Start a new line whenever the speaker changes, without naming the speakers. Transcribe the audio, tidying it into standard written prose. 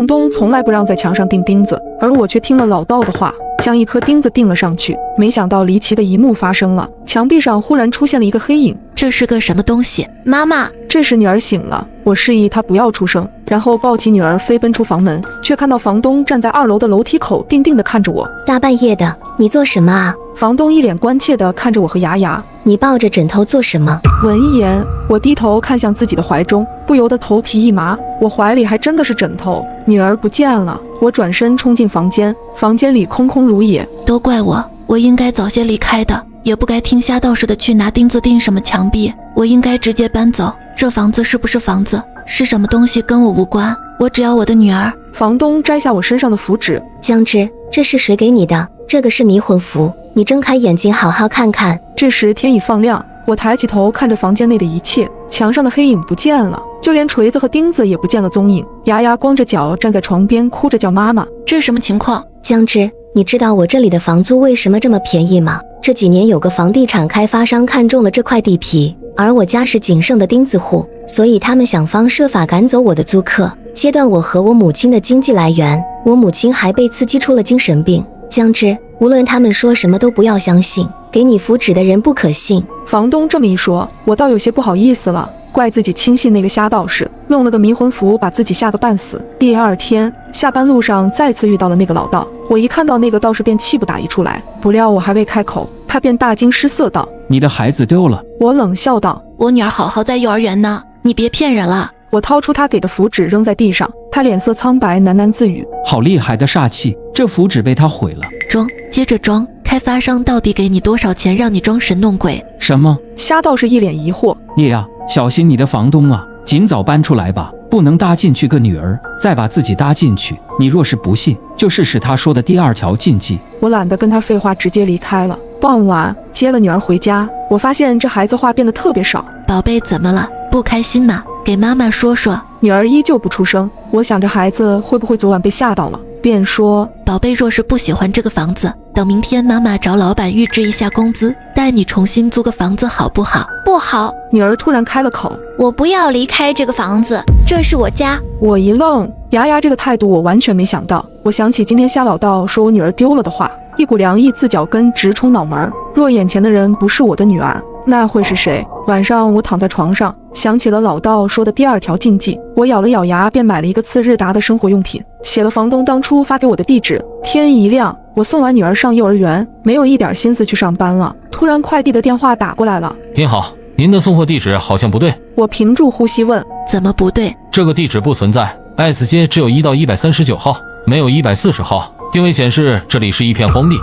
房东从来不让在墙上钉钉子，而我却听了老道的话，将一颗钉子钉了上去。没想到离奇的一幕发生了，墙壁上忽然出现了一个黑影。
这是个什么东西？妈妈！
这时女儿醒了，我示意她不要出声，然后抱起女儿飞奔出房门，却看到房东站在2楼的楼梯口，定定地看着我。
大半夜的，你做什么啊？
房东一脸关切地看着我和牙牙。
你抱着枕头做什么？
闻言，我低头看向自己的怀中，不由得头皮一麻，我怀里还真的是枕头，女儿不见了。我转身冲进房间，房间里空空如也。
都怪我，我应该早些离开的，也不该听瞎道士的去拿钉子钉什么墙壁，我应该直接搬走。这房子是不是房子，是什么东西跟我无关，我只要我的女儿。
房东摘下我身上的符纸。
江之，这是谁给你的？这个是迷魂符，你睁开眼睛好好看看。
这时天已放亮，我抬起头看着房间内的一切，墙上的黑影不见了，就连锤子和钉子也不见了踪影。牙牙光着脚站在床边，哭着叫妈妈。
这是什么情况？
江之，你知道我这里的房租为什么这么便宜吗？这几年有个房地产开发商看中了这块地皮，而我家是仅剩的钉子户，所以他们想方设法赶走我的租客，切断我和我母亲的经济来源。我母亲还被刺激出了精神病。江之，无论他们说什么都不要相信，给你符纸的人不可信。
房东这么一说，我倒有些不好意思了，怪自己轻信那个瞎道士，弄了个迷魂符把自己吓个半死。第二天下班路上再次遇到了那个老道，我一看到那个道士便气不打一处来，不料我还未开口，他便大惊失色道：
你的孩子丢了。
我冷笑道：
我女儿好好在幼儿园呢，你别骗人了。
我掏出他给的符纸扔在地上，他脸色苍白，喃喃自语：
好厉害的煞气，这符纸被他毁了。
装，接着装，开发商到底给你多少钱让你装神弄鬼？
什么？
瞎道士一脸疑惑。
叶呀，小心你的房东啊，尽早搬出来吧，不能搭进去个女儿，再把自己搭进去。你若是不信，就试试他说的第2条禁忌。
我懒得跟他废话，直接离开了。傍晚接了女儿回家，我发现这孩子话变得特别少。
宝贝怎么了？不开心吗？给妈妈说说。
女儿依旧不出声。我想着孩子会不会昨晚被吓到了，便说：
宝贝若是不喜欢这个房子，等明天妈妈找老板预支一下工资，带你重新租个房子好不好？
不好。
女儿突然开了口：
我不要离开这个房子，这是我家。
我一愣，牙牙这个态度我完全没想到。我想起今天瞎老道说我女儿丢了的话，一股凉意自脚跟直冲脑门。若眼前的人不是我的女儿，那会是谁？晚上我躺在床上，想起了老道说的第2条禁忌，我咬了咬牙，便买了一个次日达的生活用品，写了房东当初发给我的地址。天一亮，我送完女儿上幼儿园，没有一点心思去上班了。突然快递的电话打过来了。
您好，您的送货地址好像不对。
我屏住呼吸问：
怎么不对？
这个地址不存在，爱子街只有1到139号，没有140号。定位显示这里是一片荒地，